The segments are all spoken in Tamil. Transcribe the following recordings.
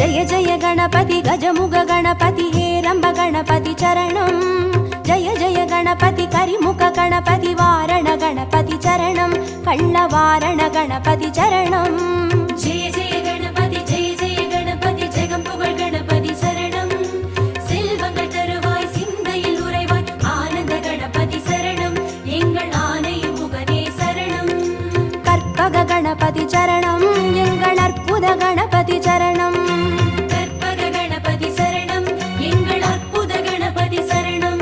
जय जय गणपति गजमुग गणपति हेरंब गणपति चरणं जय जय गणपति करिमुख गणपति वारण गणपति चरणं कल्लवारण गणपति चरणं जय जय गणपति जगம்புகழ் गणपति शरणं செல்வங்கள் தருவாய் சிந்தையில் உறைவாய் ஆனந்த கணபதி சரணம் எங்கள் ஆணையும் முகனே சரணம் கற்பக गणपति चरणं எங்கள் அற்புத गणपति चरणं கற்பக गणपति சரணம் எங்கள் அற்புத गणपति சரணம்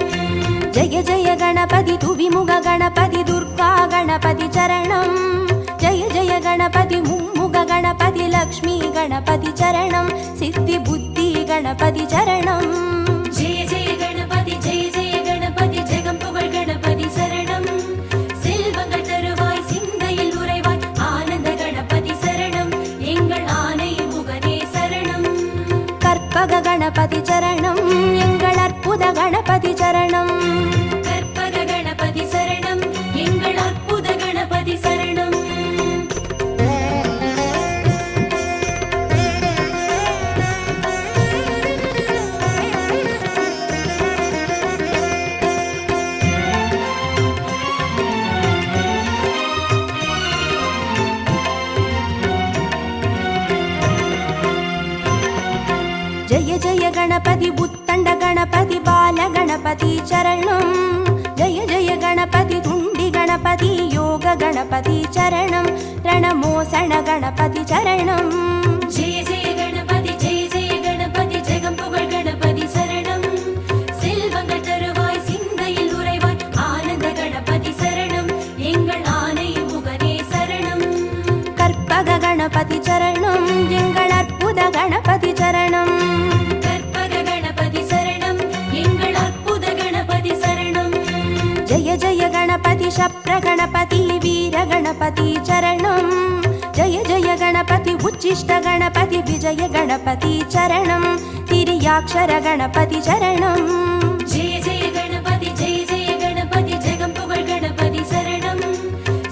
जय जय गणपति துவிமுக गणपति दुर्गा गणपति चरणं जय जय गणपति मुम्मुग गणपति लक्ष्मी गणपति चरणं सिद्धि बुद्धि गणपति चरणं जय जय गणपति जगம்புகழ் गणपति शरणं செல்வங்கள் தருவாய் சிந்தையில் உறைவாய் ஆனந்த கணபதி சரணம் எங்கள் ஆணையும் முகனே சரணம் கற்பக गणपति चरणं எங்கள் அற்புத गणपति चरणं கற்பக गणपति சரணம் எங்கள் அற்புத கணபதி சரணம் जय जय गणपति बुत्तंड गणपति बाल गणपति चरणं जय जय गणपति तुंडी गणपति योग गणपति चरणं रणमोसण गणपति चरणं जय जय गणपति जगம்புகழ் गणपति शरणं செல்வங்கள் தருவாய் சிந்தையில் உறைவாய் ஆனந்த கணபதி சரணம் எங்கள் ஆணையும் முகனே சரணம் கற்பக गणपति चरणं எங்கள் அற்புத गणपति चरणं கற்பக गणपति சரணம் எங்கள் அற்புத கணபதி சரணம் जय जय गणपति शप्र गणपति वीर गणपति चरणं जय जय गणपति उच्चिष्ट गणपति विजय गणपति चरणं तिर्याक्षर गणपति चरणं जय जय गणपति जगம்புகழ் गणपति शरणं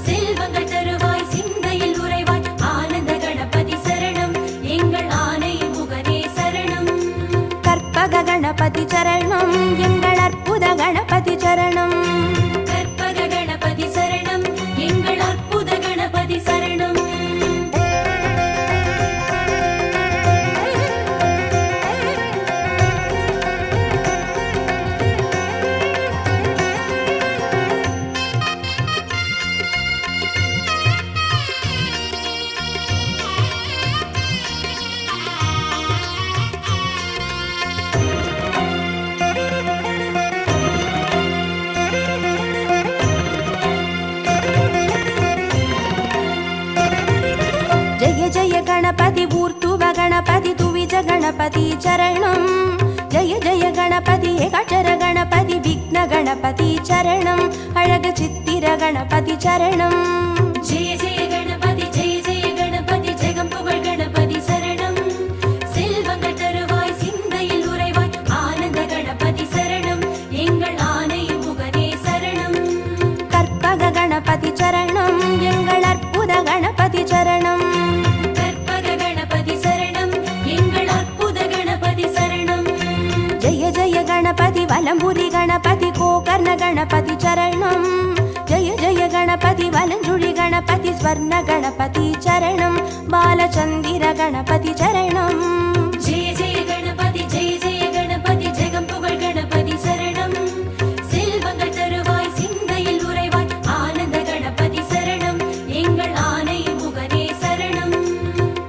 செல்வங்கள் தருவாய் சிந்தையில் உறைவாய் ஆனந்த கணபதி சரணம் எங்கள் ஆணையும் முகனே சரணம் கற்பக गणपति चरणं எங்கள் அற்புத गणपति चरणं கற்பக गणपति சரணம் எங்கள் அற்புத கணபதி சரணம் जय जय गणपति ऊर्ध्व गणपति तुविज गणपति चरणं जय जय गणपति एकाक्षर गणपति विघ्न गणपति चरणं अழக சித்திர गणपति चरणं जय जय गणपति जगம்புகழ் गणपति शरणं செல்வங்கள் தருவாய் சிந்தையில் உறைவாய் ஆனந்த கணபதி சரணம் எங்கள் ஆணையும் முகனே சரணம் கற்பக गणपति चरणं எங்கள் அற்புத गणपति चरणं கற்பக गणपति சரணம் எங்கள் அற்புத கணபதி சரணம் जय जय गणपति वलंबुरी गणपति गोकर्ण गणपति चरणं जय जय गणपति वलंजुळि गणपति स्वर्ण गणपति चरणं बालचंदिर गणपति चरणं जय जय गणपति जगம்புகழ் गणपति शरणं செல்வங்கள் தருவாய் சிந்தையில் உறைவாய் ஆனந்த கணபதி சரணம் எங்கள் ஆணையும் முகனே சரணம்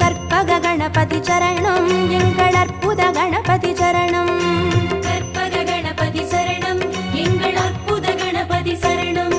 கற்பக गणपति चरणं எங்கள் அற்புத गणपति चरणं கற்பக गणपति சரணம் எங்கள் அற்புத கணபதி சரணம்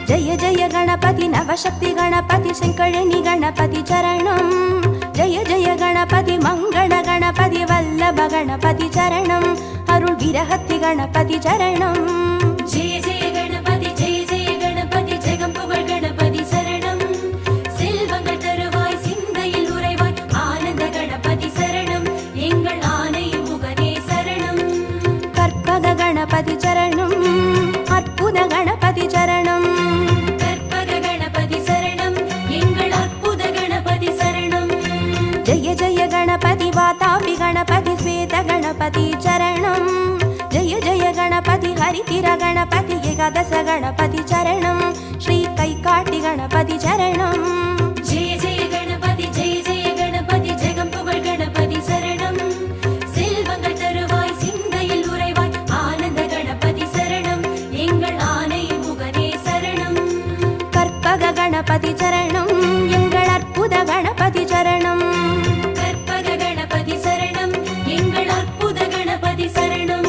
जय जय गणपति नवशक्ति गणपति शंकरणी गणपति चरणं जय जय गणपति मंगल गणपति वल्लभ गणपति चरणं अरुள் विरहति गणपति चरणं जय जय गणपति जगம்புகழ் गणपति शरणं गणपति चरणं जय जय गणपति हरितिर गणपति एकादश गणपति चरणं श्री कैकाटि गणपति चरणं जय जय गणपति जगं पुगழ் गणपति शरणं செல்வங்கள் தருவாய் சிந்தையில் உறைவாய் ஆனந்த கணபதி சரணம் எங்கள் ஆனை முகனே சரணம் கற்பக गणपति चरणं எங்கள் அற்புத गणपति चरणं கற்பக கணபதி சரணம் எங்கள் அற்புத கணபதி சரணம்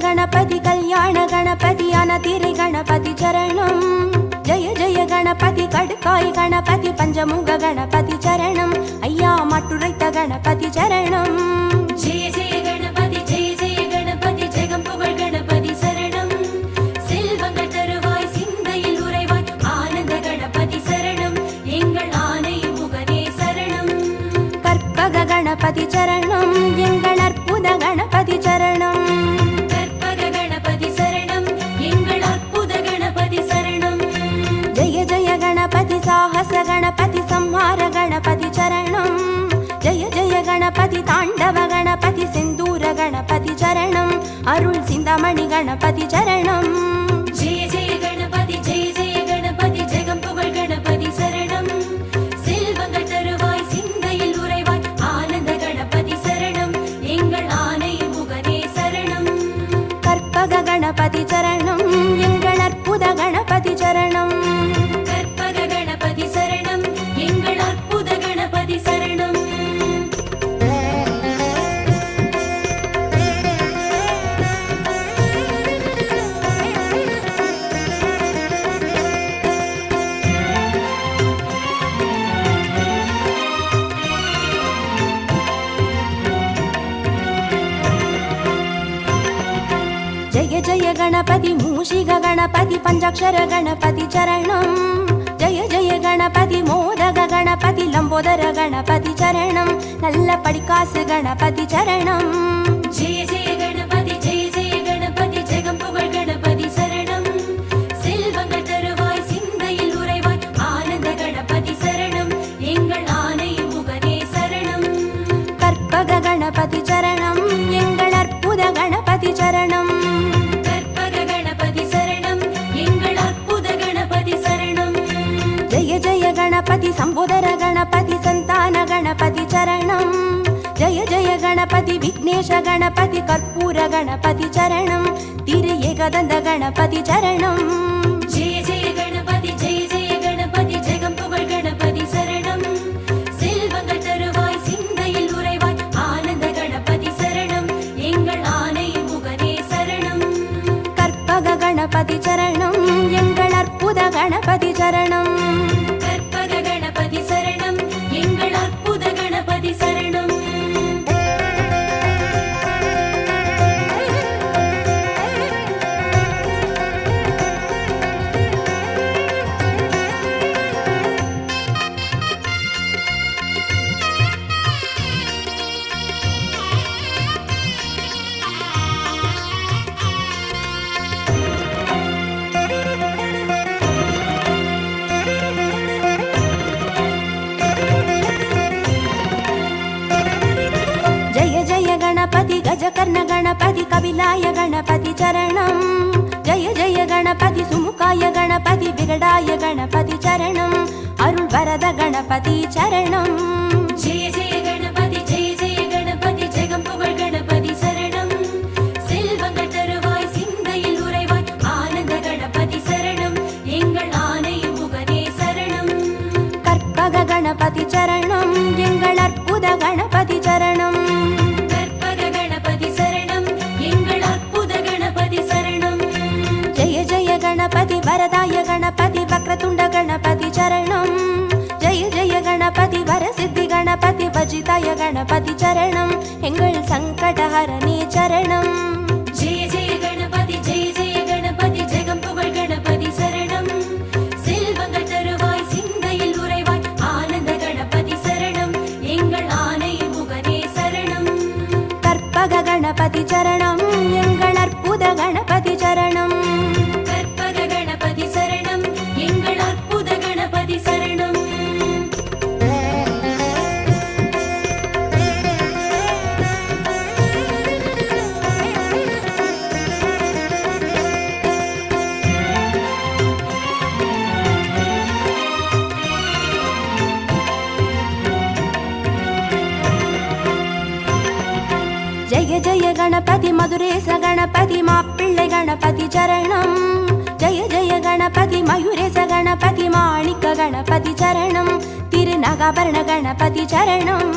गणपति कल्याण गणपति अनतिरि गणपति चरणं जय जय गणपति कड्काय गणपति पंचमुख गणपति चरणं अय्या मट्टुरैत गणपति चरणं जय जय गणपति जगं पुगழ் गणपति शरणं செல்வங்கள் தருவாய் சிந்தையில் உறைவாய் ஆனந்த கணபதி சரணம் எங்கள் ஆனை முகனே சரணம் கற்பக गणपति चरणं எங்கள் அற்புத गणपति चरणं जय जय गणपति साहस गणपति संहार गणपति चरणं जय जय गणपति ताण्डव गणपति सिन्दूर गणपति चरणं अरुள் சிந்தாமணி गणपति चरणं जय जय गणपति जगं पुगழ் गणपति शरणं செல்வங்கள் தருவாய் சிந்தையில் உறைவாய் ஆனந்த கணபதி சரணம் எங்கள் ஆனை முகனே சரணம் கற்பக गणपति चरणं எங்கள் அற்புத गणपति चरणं கற்பக கணபதி சரணம் எங்கள் அற்புத கணபதி சரணம் जय जय गणपति मूषिक गणपति पंचाक्षर गणपति चरणं जय जय गणपति मोदक गणपति लंबोदर गणपति चरणं नल्ल पडिकासु गणपति चरणं जय जय गणपति जगं पुगழ் गणपति शरणं செல்வங்கள் தருவாய் சிந்தையில் உறைவாய் ஆனந்த கணபதி சரணம் எங்கள் ஆனை முகனே சரணம் கற்பக गणपति चरणं எங்கள் அற்புத गणपति चरणं கற்பக கணபதி சரணம் எங்கள் அற்புத கணபதி சரணம் जय जय गणपति संबोधर गणपति संतान गणपति चरणं जय जय गणपति विघ्नेश गणपति कर्पूर गणपति चरणं तिरु एकदन्त गणपति चरणं जय जय गणपति जगं पुगழ் गणपति शरणं செல்வங்கள் தருவாய் சிந்தையில் உறைவாய் ஆனந்த கணபதி சரணம் எங்கள் ஆனை முகனே சரணம் கற்பக गणपति चरणं எங்கள் அற்புத गणपति चरणं கற்பக கணபதி சரணம் எங்கள் அற்புத கணபதி சரணம் गणपति गजकर्ण गणपति कपिलाय गणपति चरणं जय जय गणपति सुमुखाय गणपति विगडाय गणपति चरणं अरुள் वरद गणपति चरणं जय जय गणपति जगं पुगழ் गणपति शरणं செல்வங்கள் தருவாய் சிந்தையில் உறைவாய் ஆனந்த கணபதி சரணம் எங்கள் ஆனை முகனே சரணம் கற்பக गणपति चरणं எங்கள் அற்புத गणपति चरणं गणपति वरदाय गणपति वक्रतुंड गणपति चरणं जय जय गणपति वरसिद्धि गणपति वजिताय गणपति चरणं एंगल संक சங்கடஹரணே சரணம். ஜெய ஜெய கணபதி ஜெய ஜெய கணபதி ஜெகம் புகழ் கணபதி சரணம். செல்வங்கள் தருவாய் சிந்தையில் உறைவாய் ஆனந்த கணபதி சரணம். எங்கள் ஆனை முகனே சரணம். கற்பக கணபதி சரணம். எங்கள் அற்புத கணபதி சரணம். கற்பக கணபதி சரணம். எங்கள் அற்புத கணபதி சரணம். ஜெய ஜெய கணபதி மதுரேச கணபதி மாப்பிள்ளை கணபதி சரணம். ஜெய ஜெய கணபதி மயூரேச கணபதி மாணிக்க கணபதி சரணம். திருநகாபரண கணபதி சரணம்.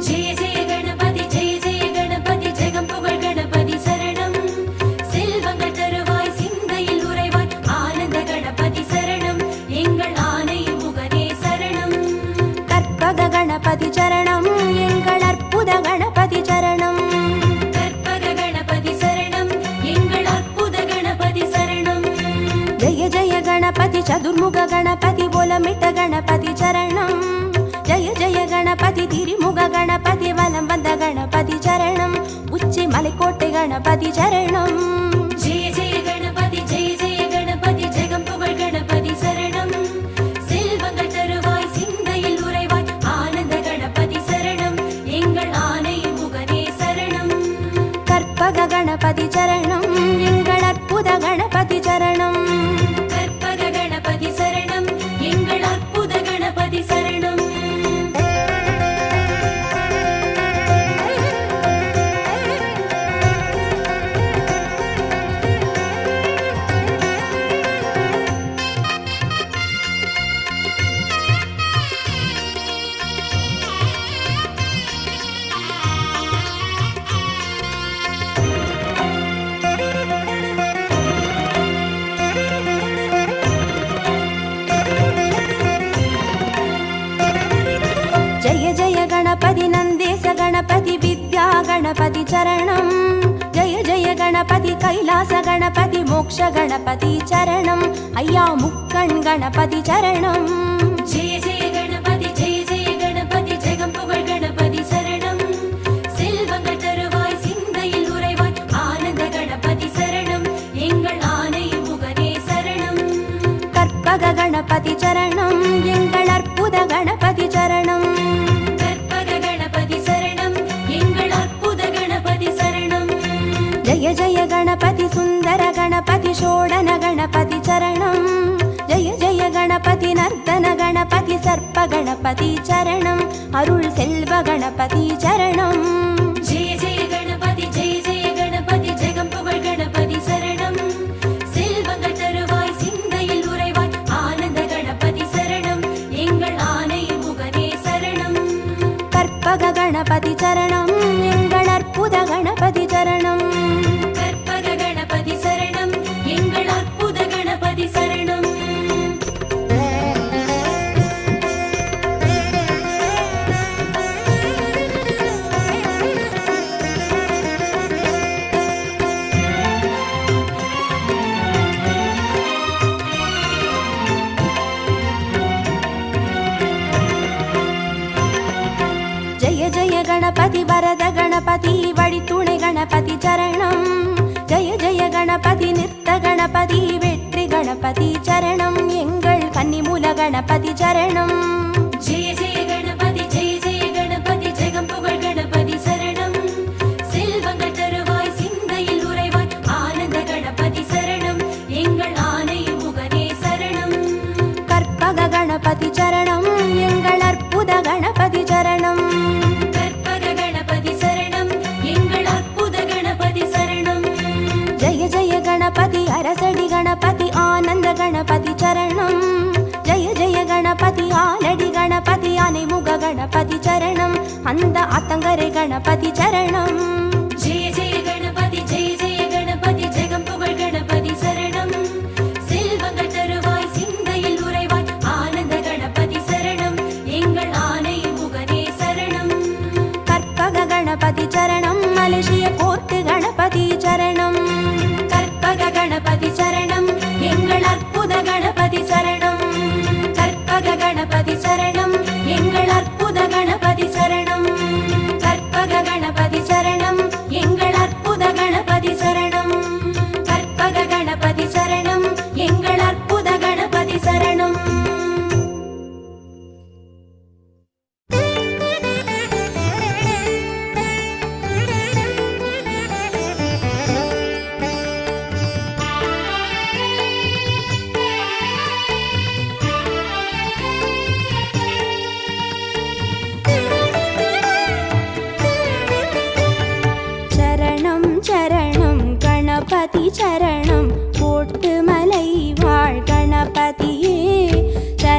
ஜெய ஜெய கணபதி ஜெய ஜெய கணபதி ஜெகம் புகழ் கணபதி சரணம். செல்வங்கள் தருவாய் சிந்தையில் உறைவாய் ஆனந்த கணபதி சரணம். எங்கள் ஆனை முகனே சரணம். கற்பக கணபதி சரணம். எங்கள் அற்புத கணபதி சரணம். கற்பக கணபதி சரணம். எங்கள் அற்புத கணபதி சரணம். ஜெய ஜெய கணபதி சதுர்முக கணபதி போலமிட்ட கணபதி சரணம். ஜெய ஜெய கணபதி திரிமுக கணபதி வலம் வந்த கணபதி சரணம். உச்சி மலைக்கோட்டை கணபதி சரணம். ஜெய ஜெய கணபதி ஜெய ஜெய கணபதி ஜெகம் புகழ் கணபதி சரணம். செல்வங்கள் தருவாய் சிந்தையில் உறைவாய் ஆனந்த கணபதி சரணம். எங்கள் ஆனை முகனே சரணம். கற்பக கணபதி சரணம். எங்கள் அற்புத கணபதி சரணம். கற்பக கணபதி சரணம். எங்கள் அற்புத கணபதி சரணம். ஜெய ஜெய கணபதி நந்தேச கணபதி வித்யா கணபதி சரணம். ஜெய ஜெய கணபதி கைலாச கணபதி மோக்ஷ கணபதி சரணம். ஐயா முக்கண் கணபதி சரணம். ஜெய ஜெய கணபதி ஜெய ஜெய கணபதி ஜெகம் புகழ் கணபதி சரணம். செல்வங்கள் தருவாய் சிந்தையில் உறைவாய் ஆனந்த கணபதி சரணம். எங்கள் ஆனை முகனே சரணம். கற்பக கணபதி சரணம். எங்கள் அற்புத கணபதி சரணம். கற்பக கணபதி சரணம். எங்கள் அற்புத கணபதி சரணம். ஜெய ஜெய கணபதி சுந்தர கணபதி ஷோடன கணபதி சரணம். ஜெய ஜெய கணபதி நர்த்தன கணபதி சர்ப்ப கணபதி சரணம். அருள் செல்வ கணபதி சரணம். ஜெய ஜெய கணபதி ஜெய ஜெய கணபதி ஜெகம் புகழ் கணபதி சரணம். செல்வங்கள் தருவாய் சிந்தையில் உறைவாய் ஆனந்த கணபதி சரணம். எங்கள் ஆனை முகனே சரணம். கற்பக கணபதி சரணம். எங்கள் அற்புத கணபதி சரணம். கற்பக கணபதி சரணம். எங்கள் அற்புத கணபதி சரணம். ஜெய ஜெய கணபதி வரத கணபதி வழித்துணை கணபதி சரணம். ஜெய ஜெய கணபதி நிறுத்த கணபதி வெற்றி கணபதி சரணம். எங்கள் கன்னிமூல கணபதி சரணம். ஜெய ஜெய கணபதி ஜெய ஜெய கணபதி ஜெகம் புகழ் கணபதி சரணம். செல்வங்கள் தருவாய் சிந்தையில் உறைவாய் ஆனந்த கணபதி சரணம். எங்கள் ஆனை முகனே சரணம். கற்பக கணபதி சரணம். எங்கள் அற்புத கணபதி சரணம். கற்பக கணபதி சரணம். எங்கள் அற்புத கணபதி சரணம். ஜெய ஜெய கணபதி அரசடி கணபதி ஆனந்த கணபதி சரணம். ஜெய ஜெய கணபதி ஆலடி கணபதி ஆனைமுக கணபதி சரணம். அந்த ஆத்தங்கரை கணபதி சரணம். ஜெய ஜெய கணபதி ஜெய ஜெய கணபதி ஜெகம் புகழ் கணபதி சரணம். செல்வங்கள் தருவாய் சிந்தையில் உறைவாய் ஆனந்த கணபதி சரணம். எங்கள் ஆனை முகனே சரணம். கற்பக கணபதி சரணம். மலிஷி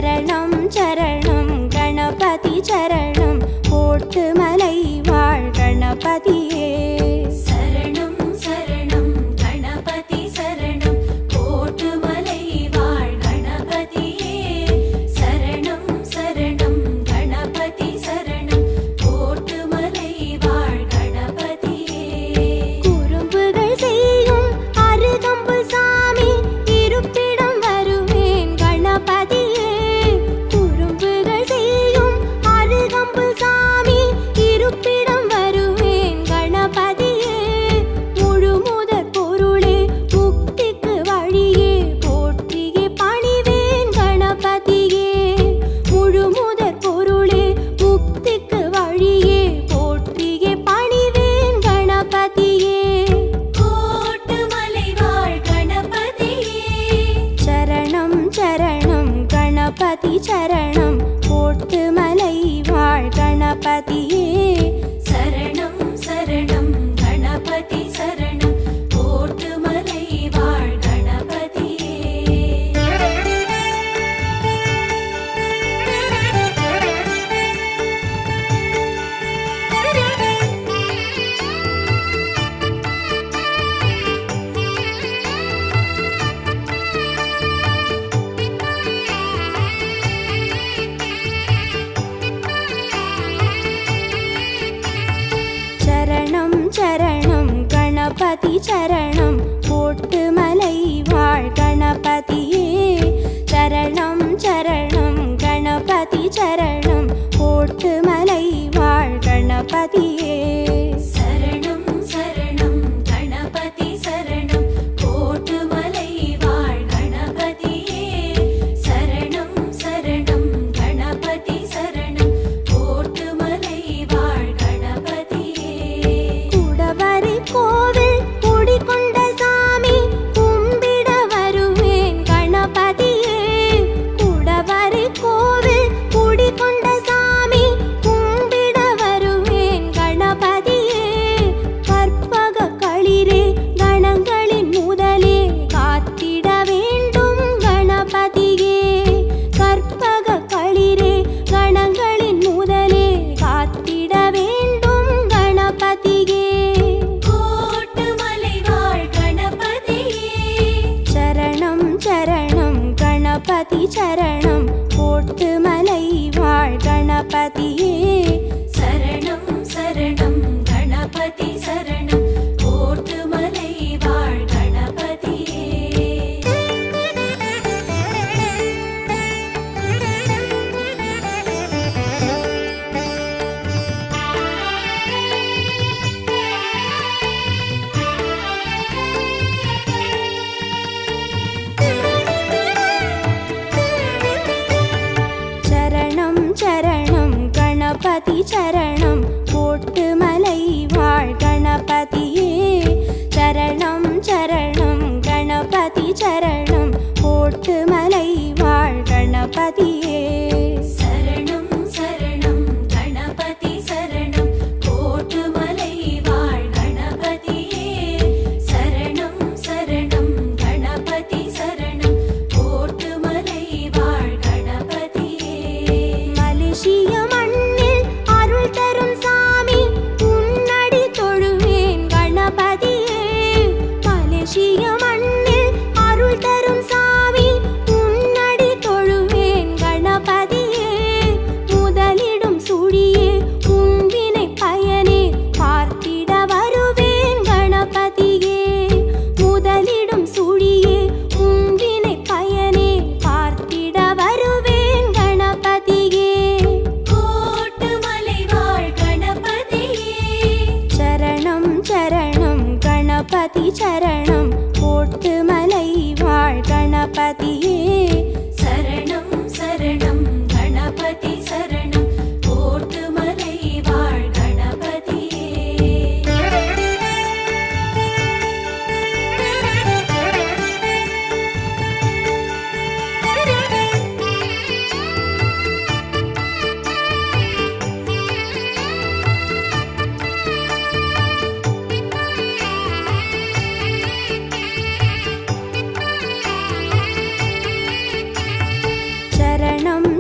சரணம் சரணம் கணபதி சரணம் கோட்டு மலை வாழ் கணபதியே. சரணம் சரணம் கணபதி சரணம் கோட்டுமலை வாழ் கணபதியே. சரணம் சரணம் கணபதி சரணம் கோட்டுமலை வாழ் கணபதியே. குறும்புகள் செய்யும் அருகம்பு சாமி இருப்பிடம் வருவேன் கணபதியே. குறும்புகள் செய்யும் அருகம்பு சாமி இருப்பிடம் வருவேன் கணபதியே. முழுமுதற் பொருளே முக்திக்கு வழியே போற்றியே பணிவேன் கணபதியே. முழுமுதற் பொருளே முக்திக்கு வழியே போற்றியே பணிவேன் கணபதியே. கோட்டுமலை வாழ் கணபதியே. சரணம் சரணம் கணபதி சரணம் கோட்டு மலை வாழ் கணபதியே. சரணம் சரணம் கணபதி சரணம் கோட்டுமலை வாழ் கணபதியே. சரணம் சரணம் கணபதி சரணம் கோட்டு மலை வாழ் கணபதியே. சரணம் சரணம் கணபதி சரணம் கோட்டு மலை வாழ் கணபதியே. சரணம் சரணம் கணபதி சரணம் கோட்டுமலை வாழ் கணபதியே. சரணம் சரணம் கணபதி சரணம் கோட்டுமலை வாழ் கணபதியே. குடவரை கோவில் குடிகொண்ட சாமி கும்பிட வருவேன் கணபதியே. குடவரை கோவில் குடிகொண்ட சாமி கும்பிட வருவேன் கணபதியே. கற்பக களிரே கணங்களின் முதலே காத்திட வேண்டும் கணபதியே. கற்பக களிரே கணங்களின் முதலே காத்திட வேண்டும் கணபதியே. கோட்டுமலை வாழ் கணபதியே. சரணம் சரணம் கணபதி சரணம் கோட்டு மலை வாழ் கணபதியே. சரணம் சரணம் கணபதி சரணம் கோட்டுமலை வாழ் கணபதியே. சரணம் சரணம் கணபதி சரணம் கோட்டு மலை வாழ் கணபதியே. சரணம் சரணம் கணபதி சரணம் கோட்டு மலை வாழ் கணபதியே. சரணம் சரணம் கணபதி சரணம் கோட்டுமலை வாழ் கணபதியே. சரணம் சரணம் கணபதி சரணம் கோட்டுமலை வாழ் கணபதியே. மலேசிய மண்ணில் அருள் தரும் சாமி உன்னடி தொழுவேன் கணபதியே. மலேசிய மண்ணில் அருள் தரும் சாமி உன்னடி தொழுவேன்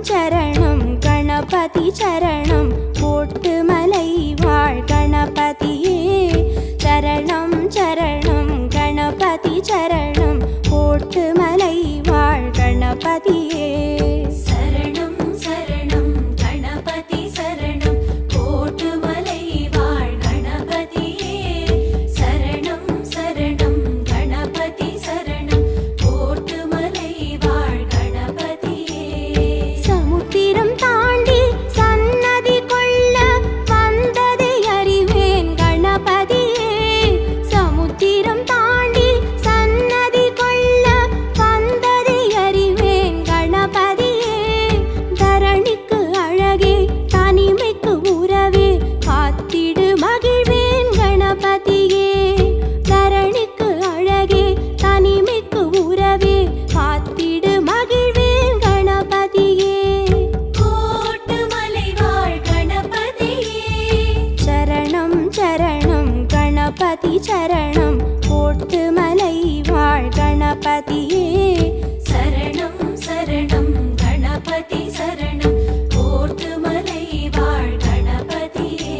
சரணம் கணபதி சரணம் கோட்டுமலை வாழ் கணபதியே சரணம் சரணம் கணபதி சரணம் கோட்டுமலை வாழ் கணபதியே சரணம் சரணம் கணபதி சரணம் கோட்டுமலை வாழ் கணபதியே சரணம் சரணம் கணபதி சரணம் கோட்டுமலை வாழ் கணபதியே சமுத்திரம் தாண்டி சன்னதி கொள்ள வந்ததை அறிவேன் கணபதியே சமுத்திரம் தாண்டி சன்னதி கொள்ள வந்ததை அறிவேன் கணபதியே தரணிக்கு அழகே தனிமைக்கு உறவே காத்திடு மகிழ்வேன் கணபதியே தரணிக்கு அழகே தனிமைக்கு உறவே காத்திடு மகிழ்வேன் கணபதியே கோட்டுமலை வாழ் கணபதியே சரணம் சரணம் கணபதி சரணம் கோட்டுமலை வாழ் கணபதியே சரணம் சரணம் கணபதி சரணம் கோட்டுமலை வாழ் கணபதியே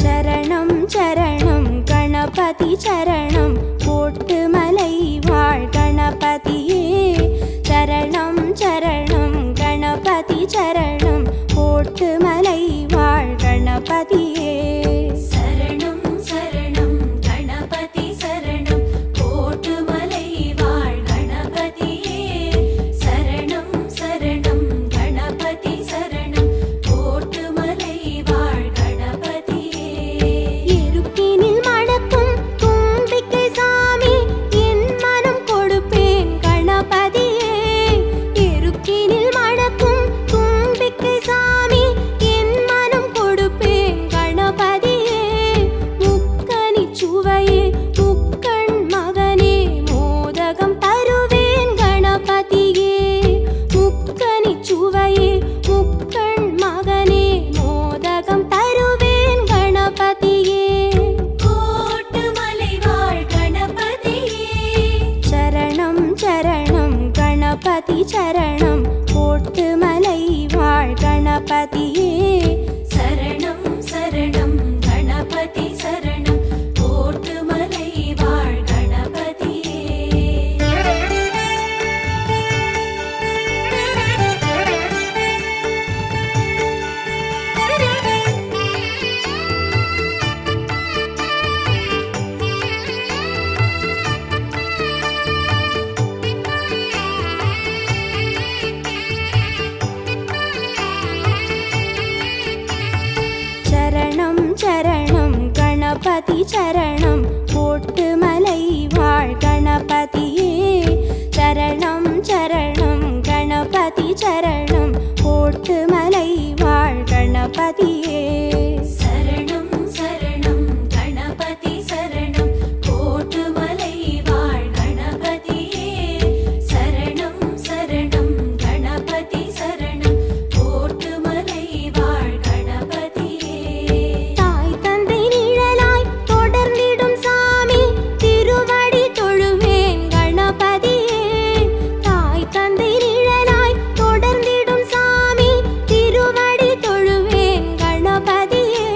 சரணம் சரணம் கணபதி சரணம் கோட்டுமலை வாழ் கணபதியே சரணம் சரணம் கணபதி சரணம் கோட்டுமலை வாழ் கணபதியே சரணம் சரணம் கணபதி சரணம் கோட்டுமலை வாழ் கணபதியே சரணம் சரணம் கணபதி சரணம் கோட்டுமலை வாழ் கணபதியே இருக்கினில் மணக்கும் தும்பிக்கை சாமி என் மனம் கொடுப்பேன் கணபதியே இருக்கினில் மணக்கும் தும்பிக்கை சாமி என் மனம் கொடுப்பேன் கணபதியே முக்கனி சுவையே முக்கண் மகனே மோதகம் தருவேன் கணபதியே முக்கனி சுவையே முக்கண் மகனே மோதகம் தருவேன் கணபதியே கோட்டுமலை வாழ் கணபதியே சரணம் சரணம் கணபதி சரணம் கோட்டுமலை வாழ் கணபதியே சரணம் சரணம் கணபதி சரணம் கோட்டுமலை வாழ் கணபதியே சரணம் சரணம் கணபதி சரணம் கோட்டுமலை வாழ் கணபதியே சரணம் சரணம் கணபதி சரணம் கோட்டுமலை வாழ் கணபதியே சரணம் சரணம் கணபதி சரணம் கோட்டுமலை வாழ் கணபதியே சரணம் சரணம் கணபதி சரணம் கோட்டுமலை வாழ் கணபதியே தாய் தந்தை நிழலாய் தொடர்ந்திடும் சாமி திருவடி தொழுவேன் கணபதியே தாய் தந்தை நிழலாய் தொடர்ந்திடும் சாமி திருவடி தொழுவேன் கணபதியே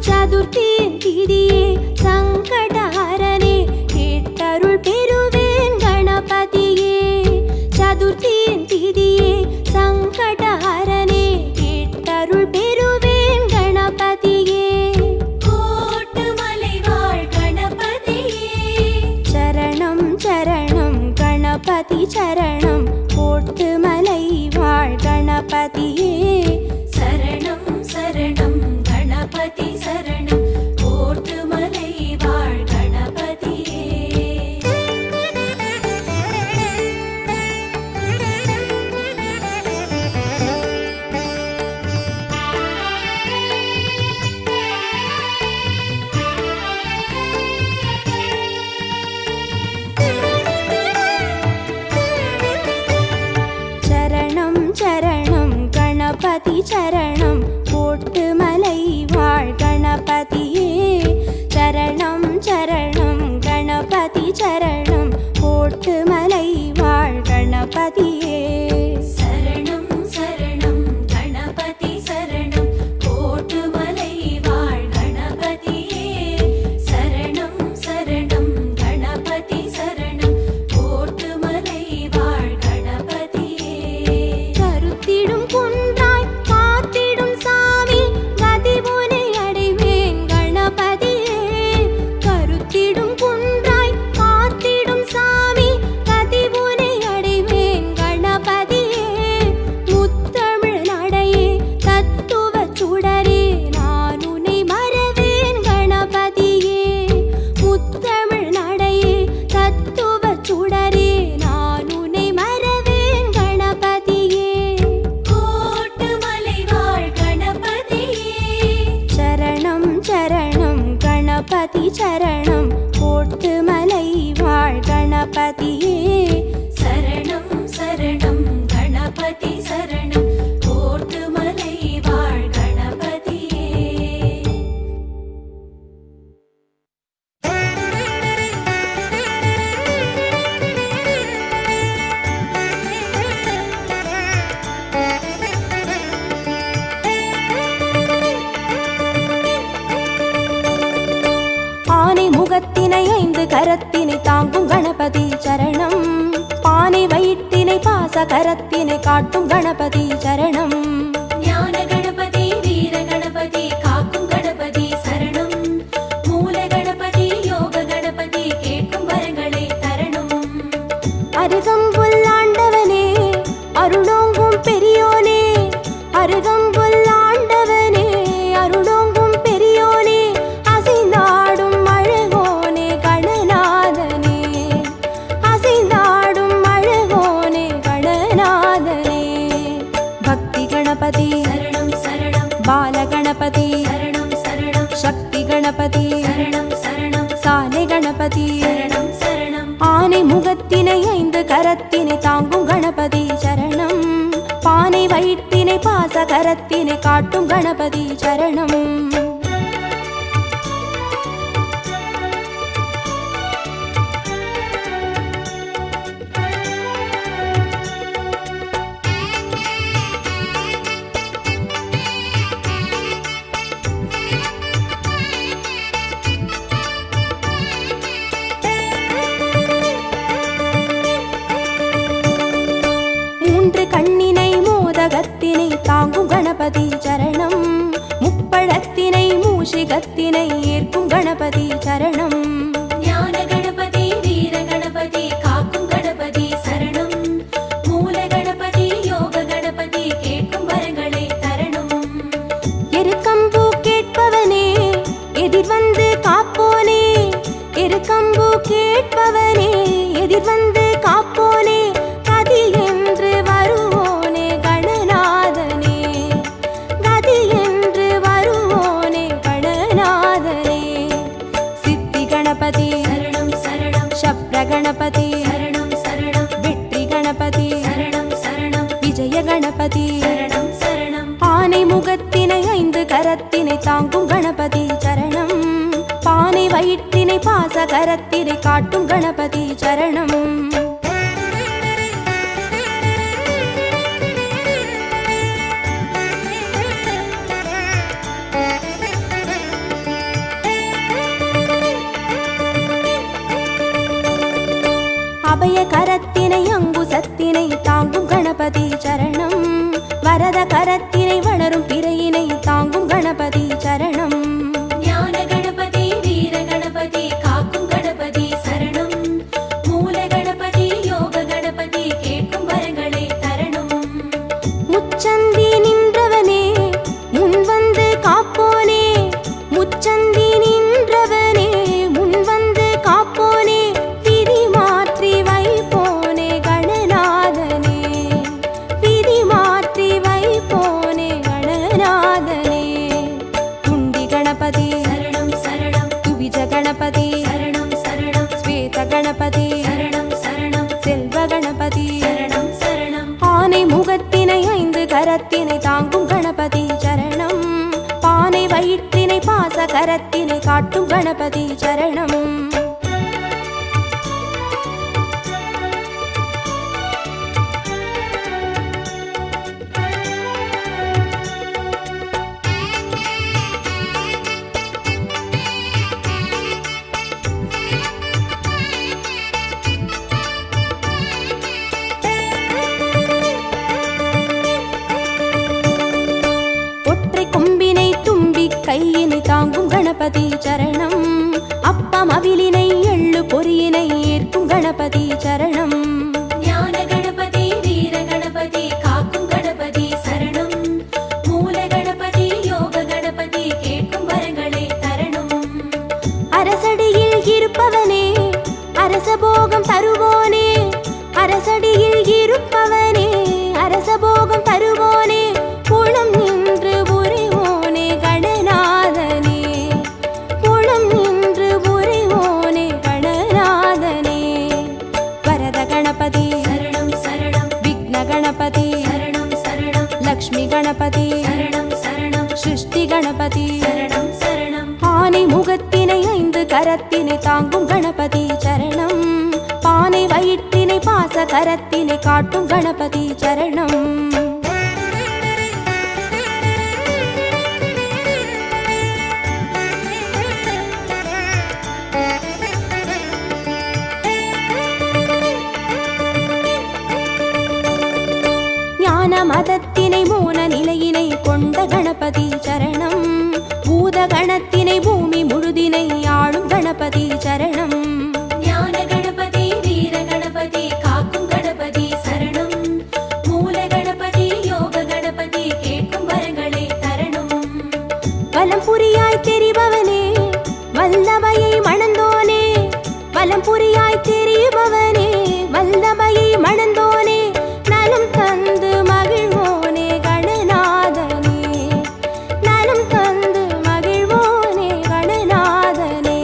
சதுர்த்தியின் திதியே சங்கடஹரனே கேட்டருள் பெறுவேன் கணபதியே சதுர்த்தியின் திதியே சங்கடஹரனே கேட்டருள் பெறுவேன் கணபதியே கோட்டுமலை வாழ் கணபதியே சரணம் சரணம் கணபதி சரணம் கோட்டுமலை வாழ் கணபதியே சரணம் சரணம் கணபதி சரணம் கோட்டுமலை வாழ் கணபதியே கணபதியே. சரணம் சரணம் கணபதி சரணம் கோட்டுமலை வாழ் கணபதியே. சரணம் சரணம் கணபதி சரணம் கோட்டுமலை வாழ் கணபதியே. கருத்திடும் குன்றாய் காத்திடும் சாமி கதிபுனை அடைவேன் கணபதியே. கருத்திடும் குன்றாய் காத்திடும் சாமி கதிபுனை அடைவேன் கணபதியே. முத்தமிழ் நடையே தத்துவ சுடரே நான் உன்னை மறவேன் கணபதியே. முத்தமிழ் நடையே தத்துவ சுடரே நான் உன்னை மறவேன் கணபதியே. கோட்டுமலை வாழ் கணபதியே. சரணம் சரணம் கணபதி சரணம் கோட்டுமலை வாழ் கணபதியே. சரணம் சரணம் கணபதி சரணம் கோட்டுமலை வாழ் கணபதியே. ஆனை முகத்தினை 5 கரத்தினை தாங்கும் கணபதி சரணம். பானை வயிற்றினை பாச கரத்தினை காட்டும் கணபதி சரணம். ஞான கணபதி வீர கணபதி காக்கும் கணபதி சரணம். மூல கணபதி யோக கணபதி கேட்கும் வரங்களை தரணும். அருகம்புல் ஆண்டவனே அருளோங்கும் பெரியோனே. அருகம்புல் ஆண்டவனே அருளோங்கும் பெரியோனே. அசைந்தாடும் அழகோனே கணநாதனே. அசைந்தாடும் அழகோனே கணநாதனே. பக்தி கணபதி சரணம் சரணம் பால கணபதி சரணம் சரணம் சக்தி கணபதி சரணம் சரணம் சாலை கணபதி. சரணம் சரணம் ஆனை முகத்தினை 5 கரத்தினை தாங்கும் கணபதி சரணம். பானை வயிற்றினை பாச கரத்தினை காட்டும் கணபதி சரணம். மூன்று கண்ணினை மோதகத்தினை தாங்கும் கணபதி சரணம். முப்பழத்தினை மூஷிகத்தினை ஏற்கும் கணபதி சரணம். ஞான கணபதி வீர கணபதி காக்கும் கணபதி சரணம். மூல கணபதி யோக கணபதி கேட்கும் வரங்களை தரணும். எருக்கம்பூ கேட்பவனே எதிர் வந்து காப்போனே. எருக்கம்பூ கேட்பவனே எதிர் வந்து காப்போனே. கதி என்று வருவோனே கணநாதனே. கதி என்று வருவோனே கணநாதனே. சித்தி கணபதி சரணம் சரணம் சப்ர கணபதி சரணம் சரணம் வெற்றி கணபதி சரணம் சரணம் விஜய கணபதி. சரணம் சரணம் ஆனை முகத்தினை 5 கரத்தினை தாங்கும் கணபதி சரணம். பானை வயிற்றினை பாச கரத்தினை காட்டும் கணபதி சரணம். அபய கரத்தினை அங்குசத்தினை தாங்கும் கணபதி சரணம். வரத கரத்தினை வளரும் பிறையினை தாங்கும் கணபதி சரணம். ஞான கணபதி வீர கணபதி காக்கும் கணபதி சரணம். மூல கணபதி யோக கணபதி கேட்கும் வரங்களை தரணும். முச்சந்தி நின்றவனே முன் வந்து காப்போனே. முச்சந்தி நின்றவனே முன் வந்து காப்போனே. விதி மாற்றி வைப்போனே கணநாதனே. விதி மாற்றி வைப்போனே கணநாதனே. துண்டி கணபதி சரணம் சரணம் துவிஜ கணபதி சரணம் சரணம் ஸ்வேத கணபதி சரணம் சரணம் செல்வ கணபதி. சரணம் சரணம் ஆனை முகத்தினை 5 கரத்தினை தாங்கும் கணபதி சரணம். பானை வயிற்றினை பாச கரத்தினை காட்டும் கணபதி சரணம். கணபதி சரணம். அப்பம் அவிலினை எள்ளு பொரியினை ஏற்கும் கணபதி சரணம். ஞான கணபதி வீர கணபதி காக்கும் கணபதி சரணம். மூல கணபதி யோக கணபதி கேட்கும் வரங்களை தரணும். அரசடியில் இருப்பவனே அரசபோகம் தருவோனே, அரசடியில் இருப்பவனே அரசபோகம் தருவோனே, புலம் நின்று புரிவோனே கணநாதனே, புலம் நின்று புரிவோனே கணநாதனே. வரத கணபதி சரணம் சரணம். விக்ன கணபதி சரணம் சரணம். லக்ஷ்மி கணபதி சரணம் சரணம். சிருஷ்டி கணபதி சரணம் சரணம். ஆனை முகத்தினை 5 கரத்தினை தாங்கும் கணபதி சரணம். பானை வயிற்றினை பாச கரத்தினை காட்டும் கணபதி சரணம். ஞான மதத்தினை மோன நிலையினை கொண்ட கணபதி சரணம். பூத கணத்தினை பூமி முழுதினை ஆளும் கணபதி சரணம். ஞான கணபதி வீர கணபதி காக்கும் கணபதி சரணம். மூல கணபதி யோக கணபதி கேட்கும் வரங்களை தரணும். வலம் புரியாய் தெரிபவனே வல்லமையை மணந்தோனே, வலம் புரியாய் தெரிபவனே வல்லமையை மணந்தோனே, நலம் தந்து மகிழ்வோனே கணநாதனே, நலம் தந்து மகிழ்வோனே கணநாதனே.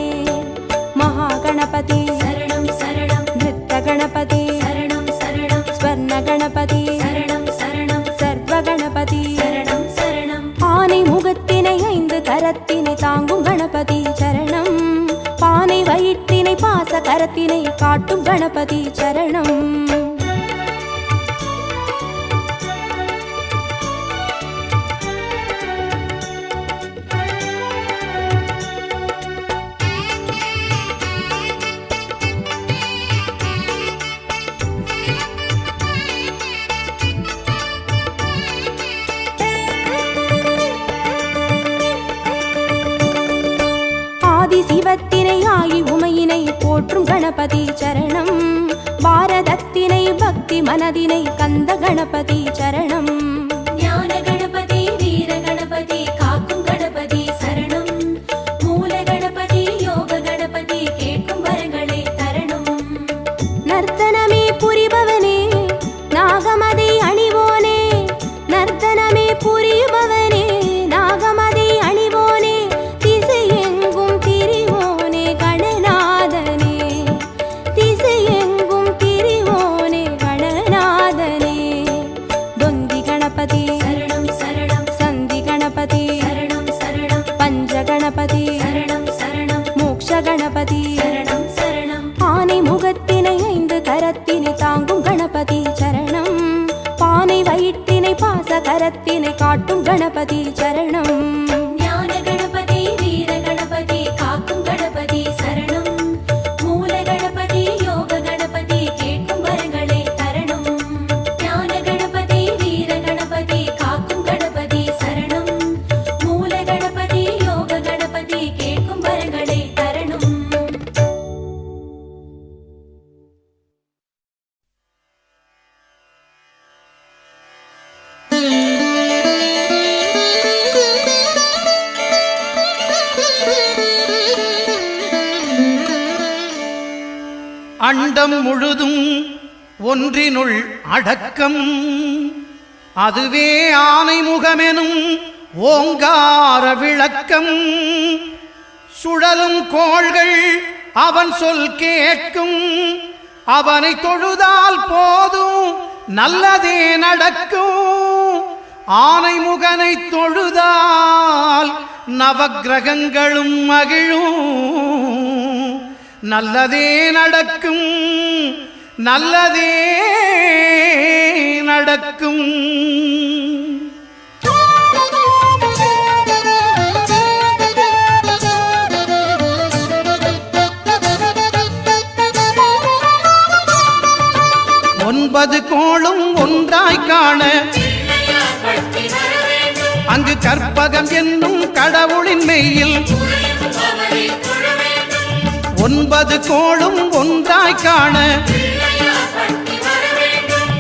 மகா கணபதி சரணம் சரணம். நிருத்த கணபதி சரணம் சரணம். ஸ்வர்ண கணபதி சரணம் சரணம். சர்வ கணபதி சரணம் சரணம். ஆனை முகத்தினை 5 கரத்தினை தாங்கும் கணபதி சரணம். பானை வயிற்றினை பாச கரத்தினை காட்டும் கணபதி சரணம். சிவத்தினை ஆகி உமையினை போற்றும் கணபதி சரணம். பாரதத்தினை பக்தி மனதினை கந்த கணபதி சரணம். ஞான கணபதி வீர கணபதி காக்கும் கணபதி சரணம். மூல கணபதி யோக கணபதி கேட்கும் வரங்களை தரணும். நர்த்தனமே புரிபவனே நாகமதை அணிவோனே, நர்த்தனமே புரிபவனே நாகமதை அணிவோனே, திசையெங்கும் திரிவோனே கணநாதனே, திசையெங்கும் திரிவோனே கணநாதனே. தொந்தி கணபதி சரணம் சரணம். சந்தி கணபதி சரணம் சரணம். பஞ்ச கணபதி சரணம் சரணம். மோக்ஷ கணபதி சரணம் சரணம். ஆனை முகத்தினை 5 கரத்தினை தாங்கும் கணபதி சரணம். பானை வயிற்றினை பாச கரத்தினை காட்டும் கணபதி சரணம். ஞான கணபதி வீர கணபதி காக்கும் கணபதி சரணம். மூல கணபதி யோக கணபதி கேட்கும் வரங்களை தரணும். ஞான கணபதி வீர கணபதி காக்கும் கணபதி சரணம். மூல கணபதி யோக கணபதி கேட்கும் வரங்களை தரணும். அண்டம் முழுதும் ஒன்றினுள் அடக்கம், அதுவே ஆனை முகமெனும் ஓங்கார விளக்கம். சுழலும் கோள்கள் அவன் சொல் கேட்கும், அவனை தொழுதால் போதும் நல்லதே நடக்கும். ஆனை முகனை தொழுதால் நவக்கிரகங்களும் மகிழும். நல்லதே நடக்கும், நல்லதே நடக்கும். ஒன்பது கோளும் ஒன்றாய் காண அங்கு கற்பகம் என்னும் கடவுளின் மெய்யில் 9 கோளும் ஒன்றாய் காண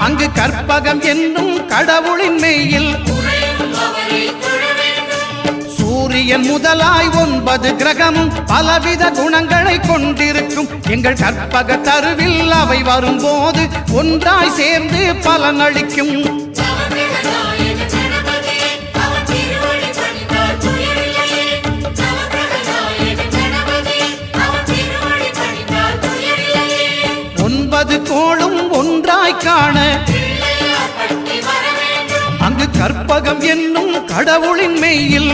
அங்கு கற்பகம் என்னும் கடவுளின் மெய்யில் சூரியன் முதலாய் 9 கிரகமும் பலவித குணங்களை கொண்டிருக்கும் எங்கள் கற்பக தருவில் அவை வரும்போது ஒன்றாய் சேர்ந்து பலனளிக்கும். கோளும் ஒன்றாய் காண அங்கு கற்பகம் என்னும் கடவுளின் மெய்யில்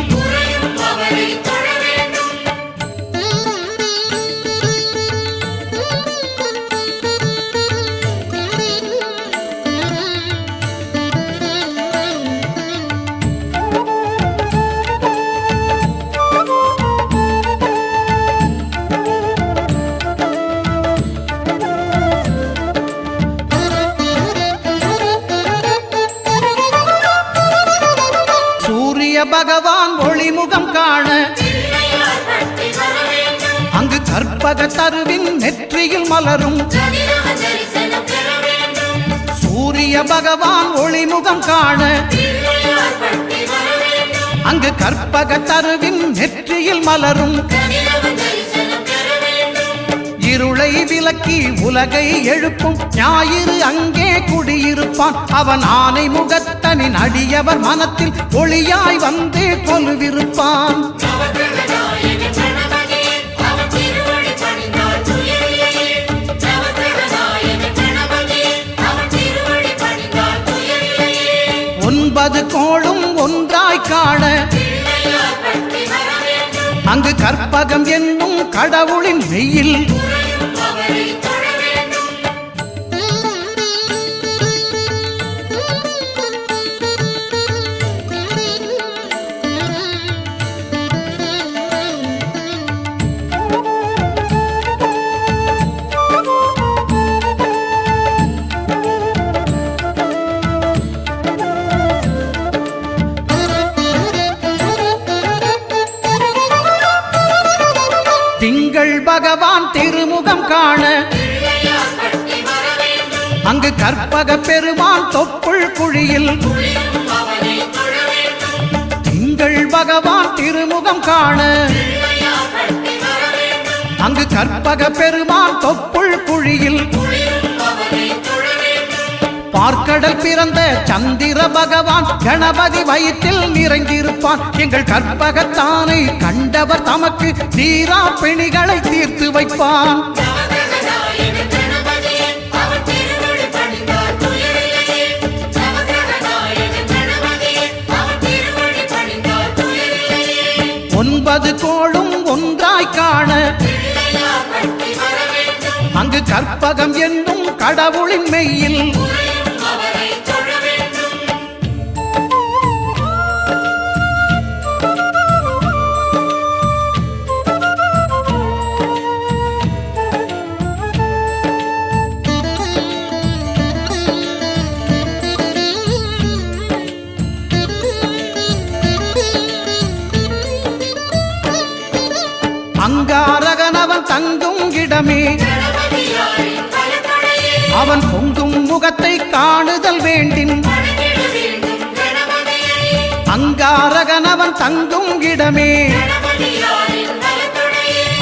பகவான் ஒளிமுகம் காண அங்கு கற்பக தருவின் நெற்றியில் மலரும் சூரிய பகவான் ஒளிமுகம் காண அங்கு கற்பக தருவின் நெற்றியில் மலரும் இருளை விலக்கி உலகை எழுப்பும் ஞாயிறு அங்கே குடியிருப்பான் அவன் ஆனை முகத்தனின் அடியவர் மனத்தில் ஒளியாய் வந்து கொலுவிருப்பான். ஒன்பது கோளும் ஒன்றாய் காண அங்கு கற்பகம் என்னும் கடவுளின் மெய்யில் திங்கள் பகவான் திருமுகம் காண அங்கு கற்பக பெருமான் தொப்புள் குழியில் திங்கள் பகவான் திருமுகம் காண அங்கு கற்பக பெருமான் தொப்புள் குழியில் பார்க்கடல் பிறந்த சந்திர பகவான் கணபதி வயிற்றில் நிறைந்திருப்பான் எங்கள் கற்பகத்தானை கண்டவர் தமக்கு தீரா பிணிகளை தீர்த்து வைப்பான். ஒன்பது கோளும் ஒன்றாய் காண அங்கு கற்பகம் என்னும் கடவுளின் மெய்யில் அங்காரகனவன் தங்கும் இடமே அவன் பொங்கும் முகத்தை காணுதல் வேண்டின் அங்காரகனவன் தங்கும் இடமே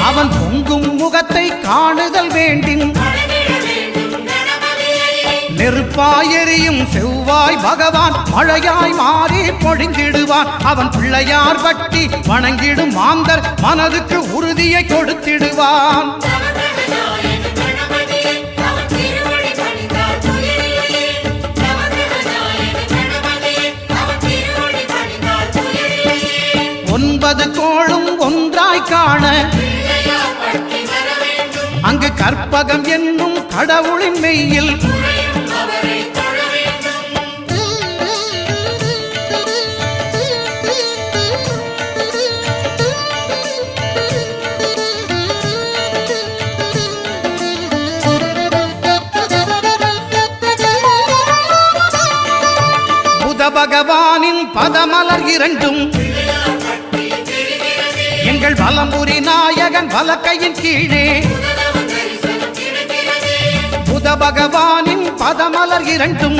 அவன் பொங்கும் முகத்தை காணுதல் வேண்டின் நெருப்பாய் எரியும் செவ்வாய் பகவான் மழையாய் மாறி பொழிந்திடுவான் அவன் பிள்ளையார் பட்டி வணங்கிடும் மாந்தர் மனதுக்கு உறுதியை கொடுத்திடுவான். ஒன்பது கோளும் ஒன்றாய் காண அங்கு கற்பகம் என்னும் கடவுளின் மெய்யில் புத பகவானின் பதமலர் இரண்டும் எங்கள் வலம்புரி நாய நாயகன் வலக்கையின் கீழே புத பகவானின் பதமலர் இரண்டும்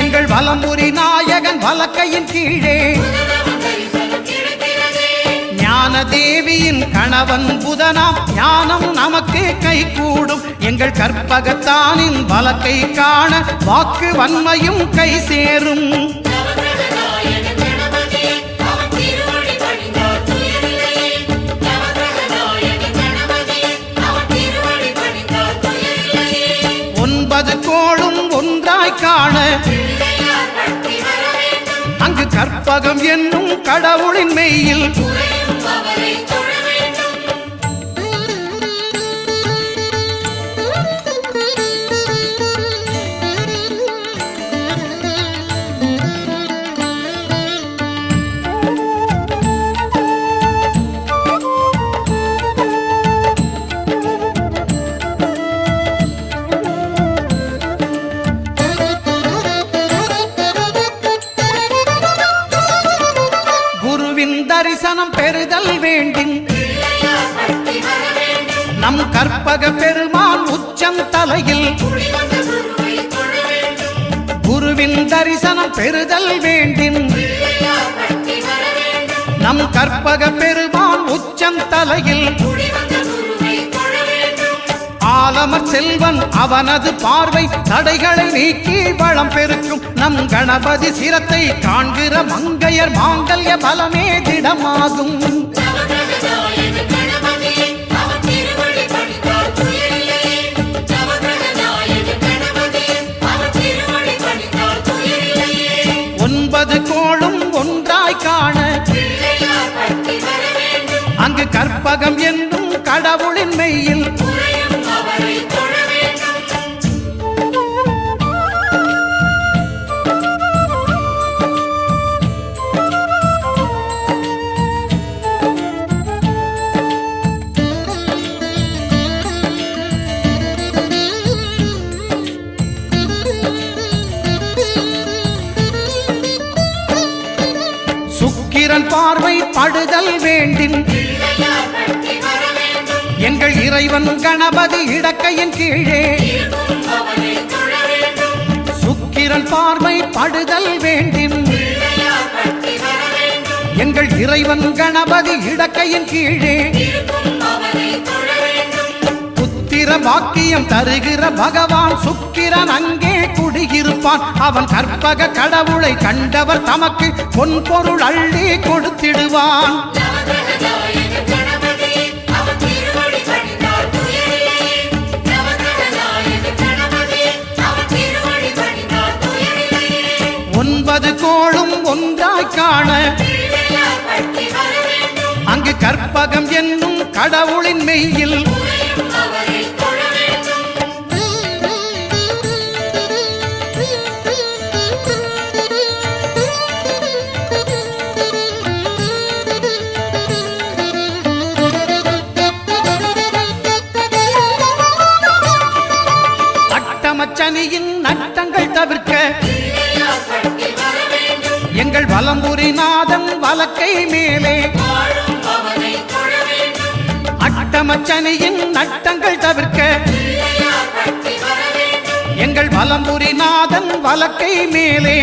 எங்கள் வலம்புரி நாயகன் வலக்கையின் கீழே ஞான தேவியின் கணவன் புதனாம் ஞானம் நமக்கு கைகூடும் எங்கள் கற்பகத்தானின் வலக்கை காண வாக்கு வன்மையும் கை சேரும் ஒன்பது கோளும் ஒன்றாய் காண அங்கு கற்பகம் என்னும் கடவுளின் மெய்யில் தரிசனம் பெறுதல் வேண்டும் நம் கற்பக பெருமான் உச்சம் தலையில் குருவின் தரிசனம் பெறுதல் வேண்டும் நம் கற்பக பெருமான் உச்சம் தலையில் ஆலமர் செல்வன் அவனது பார்வை தடைகளை நீக்கி வளம் பெருக்கும் நம் கணபதி சிரத்தை காண்கிற மங்கையர் மாங்கல்ய பலமே திடமாகும் ஒன்பது கோளும் ஒன்றாய் காண அங்கு கற்பகம் என்னும் கடவுளின் மெய்யில் சுக்கிரன் பார்வை படுதல் வேண்டும் எங்கள் இறைவன் கணபதி இடக்கையின் கீழே சுக்கிரன் பார்வை படுதல் வேண்டும் எங்கள் இறைவன் கணபதி இடக்கையின் கீழே புத்திர பாக்கியம் தருகிற பகவான் சுக்கிரன் அங்கே குடியிருப்பான் அவன் கற்பக கடவுளை கண்டவர் தமக்கு பொன் பொருள் அள்ளி கொடுத்திடுவான் ஒன்பது கோளும் ஒன்றாய் காண அங்கு கற்பகம் என்னும் கடவுளின் மெய்யில் அட்டமச்சனியின் நட்டங்கள் தவிர்க்க எங்கள் வலம்புரி நாதம் வலக்கை மேலே அட்டமச்சனியின் நட்டங்கள் தவிர்க்க எங்கள் வலம்புரி நாதன் வலக்கை மேலே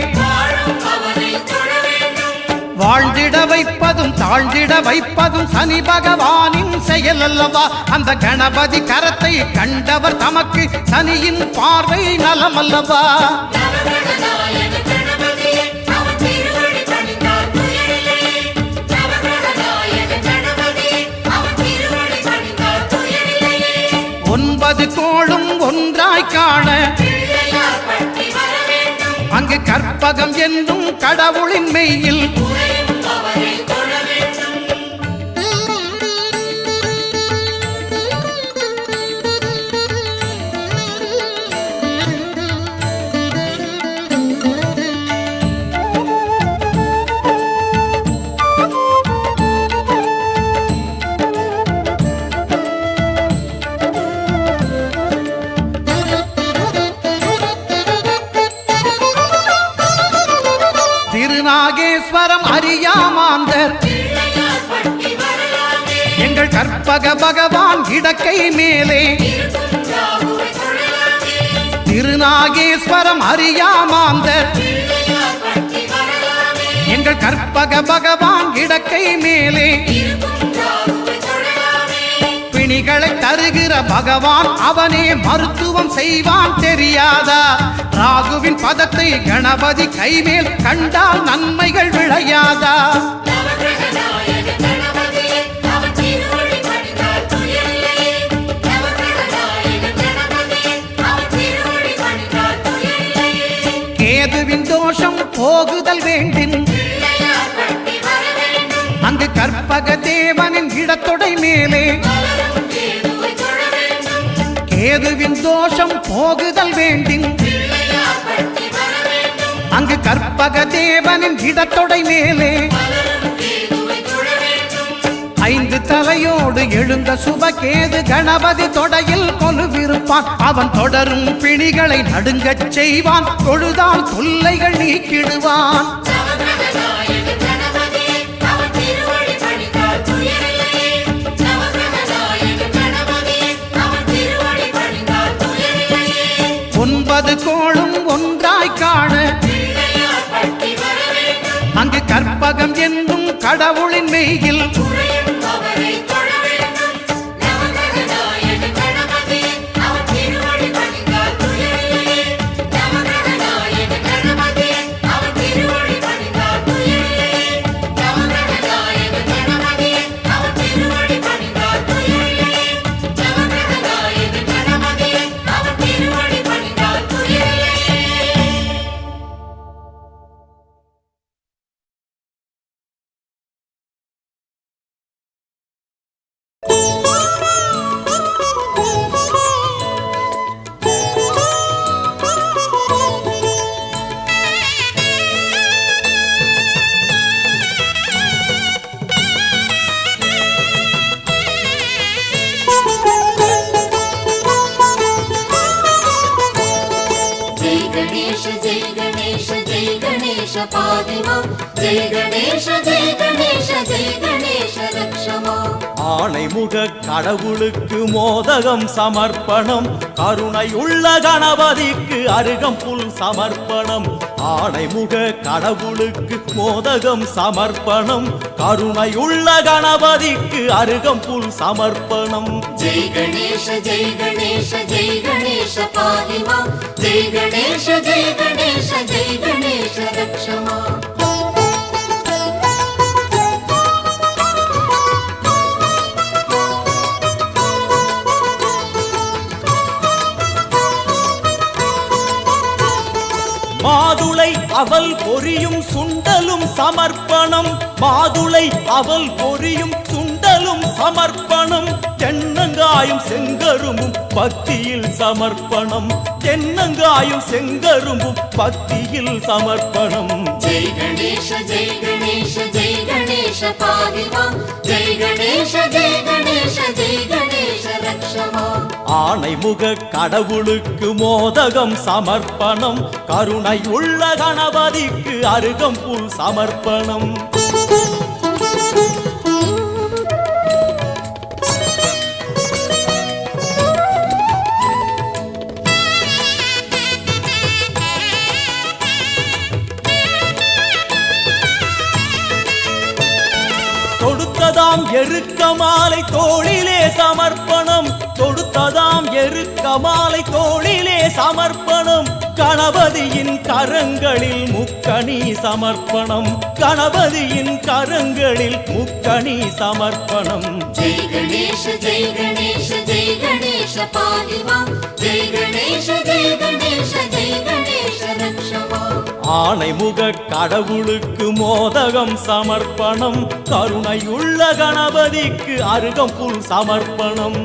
வாழ்ந்திட வைப்பதும் தாழ்ந்திட வைப்பதும் சனி பகவானின் செயல் அல்லவா அந்த கணபதி கரத்தை கண்டவர் தமக்கு சனியின் பார்வை நலம் அல்லவா ஒன்பது கோளும் ஒன்றாய் காண அங்கு கற்பகம் என்னும் கடவுளின் மெய்யில் திருநாகேஸ்வரம் அரிய கற்பக பகவான் இடக்கை மேலே திருநாகேஸ்வரம் அறியாமாந்தர் எங்கள் கற்பக பகவான் இடக்கை மேலே பிணிகளை தருகிற பகவான் அவனே மருத்துவம் செய்வான் தெரியாதா ராகுவின் பதத்தை கணபதி கைமேல் கண்டால் நன்மைகள் விளையாதா கேதுவின் தோஷம் போகுதல் வேண்டின் அங்கு கற்பக தேவனின் இடத்தொடை மேலே கேதுவின் தோஷம் போகுதல் வேண்டின் அங்கு கற்பக தேவனின் இடத்தொடை மேலே 5 தலையோடு எழுந்த சுபகேது கணபதி தொடையில் கொலுவிருப்பான் அவன் தொடரும் பிணிகளை நடுங்கச் செய்வான் தொழுதால் தொல்லைகள் நீக்கிடுவான் கோளும் ஒன்றாய் காண அங்கு கற்பகம் என்னும் கடவுளின் மெய்யில் ஆணைமுக கடவுளுக்கு மோதகம் சமர்ப்பணம் கருணையுள்ள கணபதிக்கு அருகம்புல் சமர்ப்பணம் ஆணைமுக கடவுளுக்கு மோதகம் சமர்ப்பணம் கருணையுள்ள கணபதிக்கு அருகம்புல் சமர்ப்பணம் ஜெய் கணேஷ ஜெய் கணேஷ ஜெய் கணேஷ பாதிமா ஜெய் கணேஷ ஜெய் கணேஷ ஜெய் கணேஷ ரக்ஷமா மாதுளை அவல் பொரியும் சுண்டலும் சமர்ப்பணம் மாதுளை அவல் பொரியும் சுண்டலும் சமர்ப்பணம் தென்னங்காயும் செங்கரும்பும் பக்தியில் சமர்ப்பணம் தென்னங்காயும் செங்கரும்பும் பக்தியில் சமர்ப்பணம் ஜெய் கணேஷ ஜெய் கணேஷ ஜெய் கணேஷ பாதிமா ஜெய் கணேஷ ஜெய் கணேஷ ஜெய் கணேஷ ரக்ஷமா ஆணைமுக கடவுளுக்கு மோதகம் சமர்ப்பணம் கருணை உள்ள கணபதிக்கு அருகம்புல் சமர்ப்பணம் தொடுத்ததாம் எருக்க மாலை தோளிலே சமர்ப்பணம் தொடுத்ததாம் எருக்க மாலை தோளிலே சமர்ப்பணம் கணபதியின் கரங்களில் முக்கணி சமர்ப்பணம் கணபதியின் கரங்களில் முக்கணி சமர்ப்பணம் ஜெய் கணேஷ ஜெய் கணேஷ ஜெய் கணேஷ பாதிமா ஜெய் கணேஷ ஜெய் கணேஷ ஜெய் கணேஷ ரக்ஷமா ஆணைமுக கடவுளுக்கு மோதகம் சமர்ப்பணம் கருணையுள்ள கணபதிக்கு அருகம்புல் சமர்ப்பணம்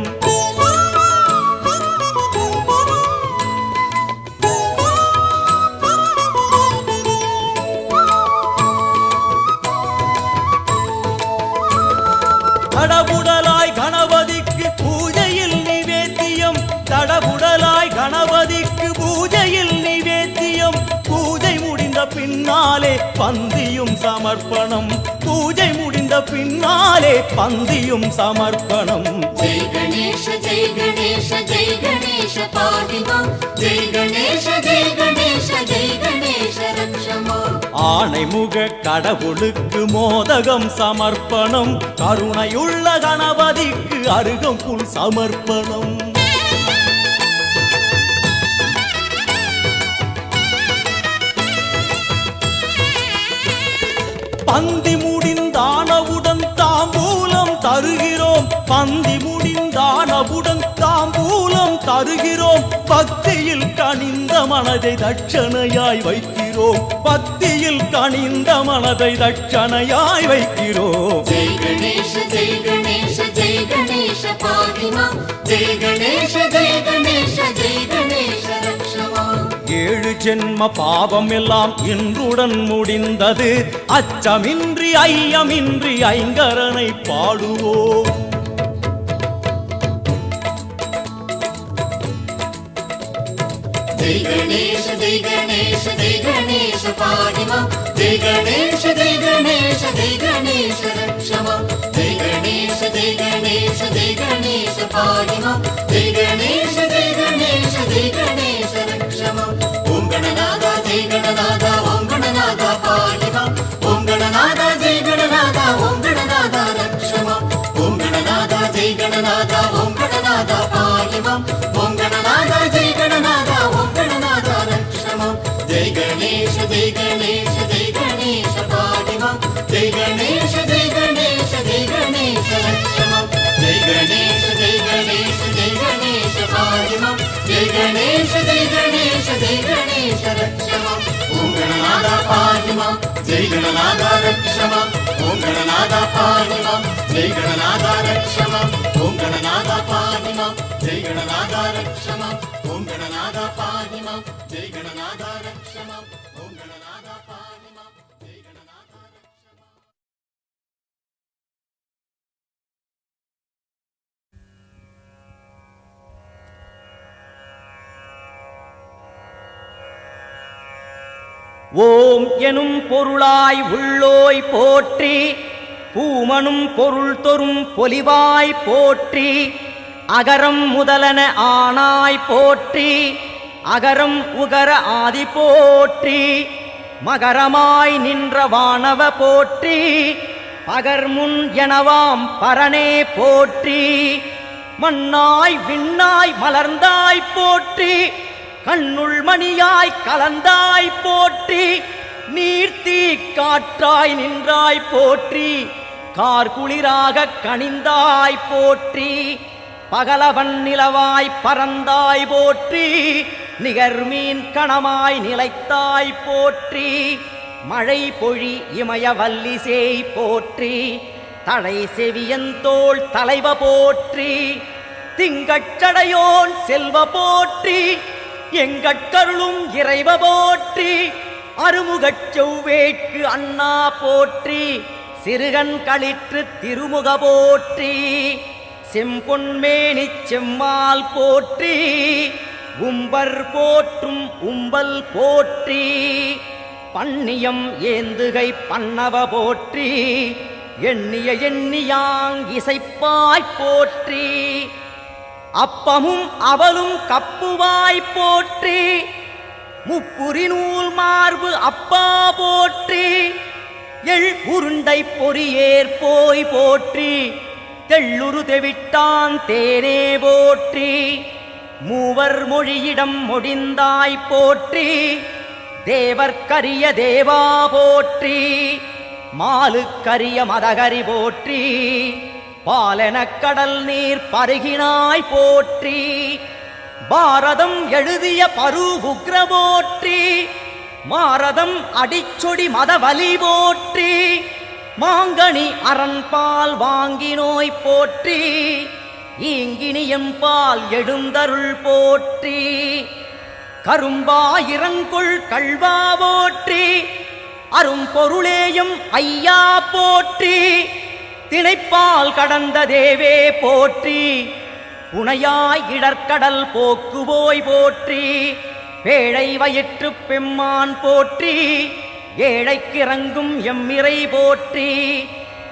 தடபுடலாய் கணபதிக்கு பூஜையில் நிவேத்தியம் தடபுடலாய் கணபதிக்கு பூஜையில் நிவேத்தியம் பூஜை முடிந்த பின்னர் பின்னாலே பந்தியும் சமர்ப்பணம் பூஜை முடிந்த பின்னாலே பந்தியும் சமர்ப்பணம் ஜெய் கணேஷ ஜெய் கணேஷ ஜெய் கணேஷ பாதிமா ஜெய் கணேஷ ஜெய் கணேஷ ஜெய் கணேஷ ரக்ஷமா ஆணைமுக கடவுளுக்கு மோதகம் சமர்ப்பணம் கருணையுள்ள கணபதிக்கு அருகம்புல் சமர்ப்பணம் பந்தி முடிந்தானவுடன் தாம்பூலம் தருகிறோம் பந்தி முடிந்தானவுடன் தாம்பூலம் தருகிறோம் பக்தியில் கனிந்த மனதை தட்சணையாய் வைக்கிறோம் பக்தியில் கனிந்த மனதை தட்சணையாய் வைக்கிறோம் ஜெய் கணேஷ ஜெய் கணேஷ ஜெய் கணேஷ பாதிமா ஜெய் கணேஷ ஜெய் கணேஷ ஜெய் கணேஷ ரக்ஷமா 7 ஜென்ம பாவம் எல்லாம் இன்றுடன் முடிந்தது அச்சமின்றி ஐயமின்றி ஐங்கரனை பாடுவோம் ஜெய் கணேஷ ஜெய் கணேஷ ஜெய் கணேஷ பாதிமா ஜெய் கணேஷ ஜெய் கணேஷ ஜெய் கணேஷ ரக்ஷமா ஜெய் கணேஷ ஜெய் கணேஷ ஜெய் கணேஷ பாதிமா ஜெய் கணேஷ ஜெய் கணேஷ ஜெய் கணேஷ ரக்ஷமா ஓம் கணநாதா ஜெய் கணநாதா ஓம் கணநாதா பாதிமா ஓம் கணநாதா ஜெய் கணநாதா ஓம் கணநாதா ரக்ஷமா ஓம் கணநாதா ஜெய் கணநாதா ஓம் கணநாதா பாதிமா ஓம் கணநாதா ஜெய் கணநாதா ஓம் கணநாதா ரக்ஷமா ஜெய் கணேஷ ஜெய் கணேஷ ஜெய் கணேஷ பாதிமா ஜெய் கணேஷ ஜெய் கணேஷ ஜெய் கணேஷ ரக்ஷமா ஜெய் கணேஷ ஜெய் கணேஷ ஜெய் கணேஷ பாதிமா ஜெய் கணேஷ ஜெய் கணேஷ ஜெய் கணேஷ ரக்ஷமா ஓம் கணநாதா பாதிமா ஜெய் கணநாதா ரக்ஷமா ஓம் கணநாதா பாதிமா ஜெய் கணநாதா ரக்ஷமா ஓம் கணநாதா பாதிமா ஜெய் கணநாதா ரக்ஷமா ஓம் கணநாதா பாதிமா ஜெய் கணநாதா ரக்ஷமா ஓம் கணநாதா பாதிமா ஜெய் கணநாதா ரக்ஷமா ஓம் எனும் பொருளாய் உள்ளோய் போற்றி பூமனும் பொருள் தொறும் பொலிவாய் போற்றி அகரம் முதலன ஆனாய் போற்றி அகரம் உகர ஆதி போற்றி மகரமாய் நின்ற வானவ போற்றி பகர்முன் எனவாம் பரனே போற்றி மண்ணாய் விண்ணாய் மலர்ந்தாய் போற்றி கண்ணுள் மணியாய் கலந்தாய் போற்றி நீர்த்தீ காற்றாய் நின்றாய் போற்றி கார்குளிராக கனிந்தாய் போற்றி பகலவன் நிலவாய் பறந்தாய் போற்றி நிகர்மீன் கணமாய் நிலைத்தாய் போற்றி மழை பொழி இமய வல்லிசேய் போற்றி தடை செவியந்தோள் தலைவ போற்றி திங்கட்சடையோன் செல்வ போற்றி எங்கட்கருளும் இறைவ போற்றி அருமுகச் செவ்வேட்கு அண்ணா போற்றி சிறுகன் களிற்று திருமுக போற்றி செம்பொன்மேனிச் செம்மால் போற்றி உம்பர் போற்றும் உம்பல் போற்றி பன்னியம் ஏந்துகை பன்னவ போற்றி எண்ணிய எண்ணியாங் இசைப்பாய் போற்றி அப்பமும் அவலும் கப்புவாய் போற்றி முப்புரி நூல் மார்பு அப்பா போற்றி எள் உருண்டை பொறியேற் போய் போற்றி தெள்ளுரு தெவிட்டான் தேனே போற்றி மூவர் மொழியிடம் மொழிந்தாய் போற்றி தேவர்க்கரிய தேவா போற்றி மாலுக்கரிய மதகரி போற்றி பாலெனக் கடல் நீர் பருகினாய் போற்றி பாரதம் எழுதிய பருவுக்ர போற்றி மாரதம் அடிச்சொடி மதவலி போற்றி மாங்கனி அரண்பால் வாங்கினோய் போற்றி ஈங்கினியம்பால் எழுந்தருள் போற்றி கரும்பாயிரங்கொள் கள்வா போற்றி அரும்பொருளேயும் ஐயா போற்றி திணைப்பால் கடந்த தேவே போற்றி புனையாய் இடர்கடல் போக்குவோய் போற்றி பேழை வயிற்று பெம்மான் போற்றி ஏழைக்கிறங்கும் எம்மிறை போற்றி.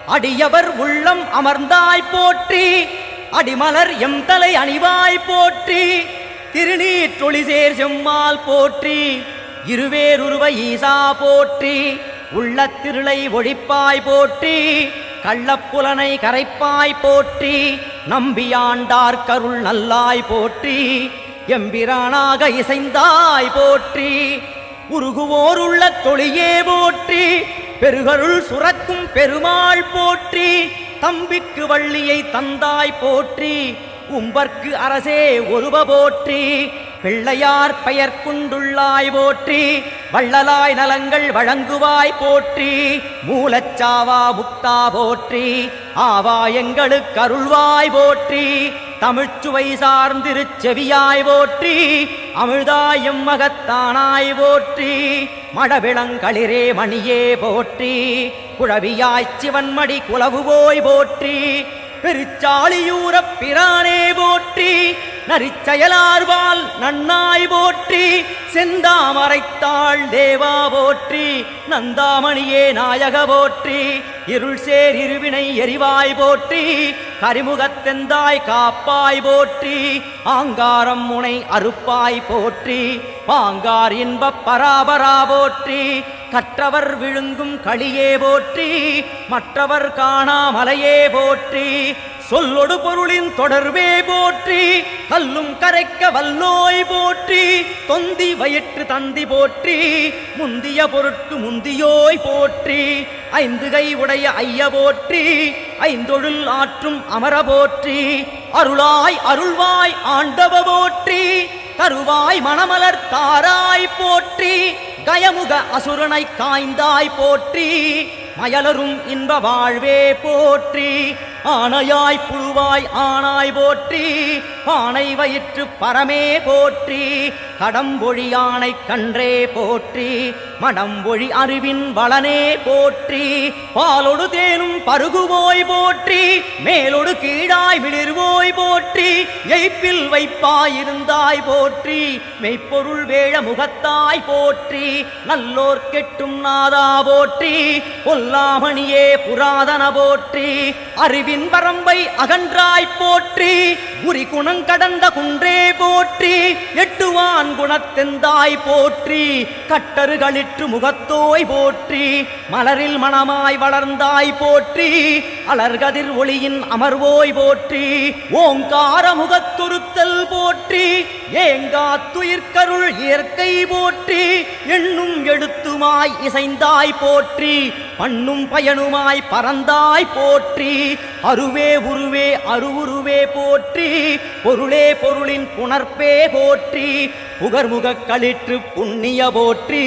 அடியவர் உள்ளம் அமர்ந்தாய் போற்றி. அடிமலர் எம் தலை அணிவாய் போற்றி. திருநீற்றொளிசேர் செம்மால் போற்றி. இருவேருருவ ஈசா போற்றி. உள்ளத்திருளை ஒழிப்பாய் போற்றி. கள்ளப்புலனை கரைப்பாய் போற்றி. நம்பியாண்டார் கருள் நல்லாய் போற்றி. எம்பிரானாக இசைந்தாய் போற்றி. உருகுவோர் உள்ள தொழியே போற்றி. பெருகருள் சுரக்கும் பெருமாள் போற்றி. தம்பிக்கு வள்ளியை தந்தாய் போற்றி. உம்பர்க்கு அரசே ஒருவ போற்றி. பிள்ளையார் பெயர் கொண்டுள்ளாய் போற்றி. வள்ளலாய் நலங்கள் வழங்குவாய் போற்றி. மூலச்சாவா முக்தா போற்றி. ஆவா எங்களுக்கு அருள்வாய் போற்றி. தமிழ்ச்சுவை சார்ந்திருச்செவியாய் போற்றி. அமிழ்தாய் எம்மகத்தானாய் போற்றி. மடவிளங்களிரே மணியே போற்றி. குழவியாய்ச் சிவன்மடி குலவுவோய் போற்றி. பெருச்சாலியூரப் பிரானே போற்றி. நரிச்செயலார்வால் நன்னாய் போற்றி. செந்தாமரைத்தாள் தேவா போற்றி. நந்தாமணியே நாயக போற்றி. இருள் சேர் இருவினை எரிவாய் போற்றி. கரிமுகத்தெந்தாய் காப்பாய் போற்றி. ஆங்காரம் முனை அறுப்பாய் போற்றி. பாங்கார் இன்பப் பராபரா போற்றி. கற்றவர் விழுங்கும் களியே போற்றி. மற்றவர் காணாமலையே போற்றி. சொல்லொடு பொருளின் தொடர்பே போற்றி. கல்லும் கரைக்க வல்லோய் போற்றி. தொந்தி வயிற்று தந்தி போற்றி. முந்திய பொருட்கு முந்தியோய் போற்றி. ஐந்து கை உடைய ஐய போற்றி. ஐந்தொழில் ஆற்றும் அமர போற்றி. அருளாய் அருள்வாய் ஆண்டவ போற்றி. தருவாய் மணமலர் தாராய் போற்றி. கயமுக அசுரனை காய்ந்தாய் போற்றி. மயலரும் இன்ப வாழ்வே போற்றி. ஆனையாய் புழுவாய் ஆனாய் போற்றி. பானை வயிற்று பரமே போற்றி. கடம்பொழி யானை கன்றே போற்றி. மடம்பொழி அறிவின் வளனே போற்றி. பாலொடு தேனும் பருகுவோய் போற்றி. மேலொடு கீழாய் விளிர்வோய் போற்றி. எய்ப்பில் வைப்பாயிருந்தாய் போற்றி. மெய்ப்பொருள் வேழ முகத்தாய் போற்றி. நல்லோர் கெட்டும் நாதா போற்றி. பொல்லாமணியே புராதன போற்றி. அறிவின் வரம்பை அகன்றாய் போற்றி. உரி குணங்கடந்த குன்றே போற்றி. எட்டுவான் குணத்தெந்தாய் போற்றி. கட்டறுகளிற்று முகத்தோய் போற்றி. மலரில் மணமாய் வளர்ந்தாய் போற்றி. அலர்கதிர் ஒளியின் அமர்வோய் போற்றி. ஓங்கார முகத்துருத்தல் போற்றி. ஏங்காத்துயிர்கருள் இயற்கை போற்றி. எண்ணும் எழுத்துமாய் இசைந்தாய் போற்றி. பண்ணும் பயனுமாய் பறந்தாய் போற்றி. அருவே உருவே அருவுருவே போற்றி. பொருளே பொருளின் புணர்ப்பே போற்றி. புகர்முகக் களிற்று புண்ணிய போற்றி.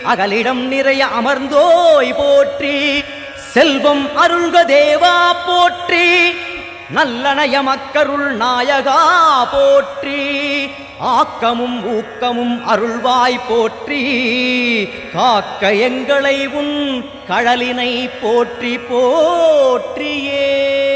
அகலிடம் நிறைய அமர்ந்தோய் போற்றி. செல்வம் அருள்க தேவா போற்றி. நல்லனய மக்கருள் நாயகா போற்றி. ஆக்கமும் ஊக்கமும் அருள்வாய் போற்றி. காக்க எங்களை உன் கழலினை போற்றி போற்றியே.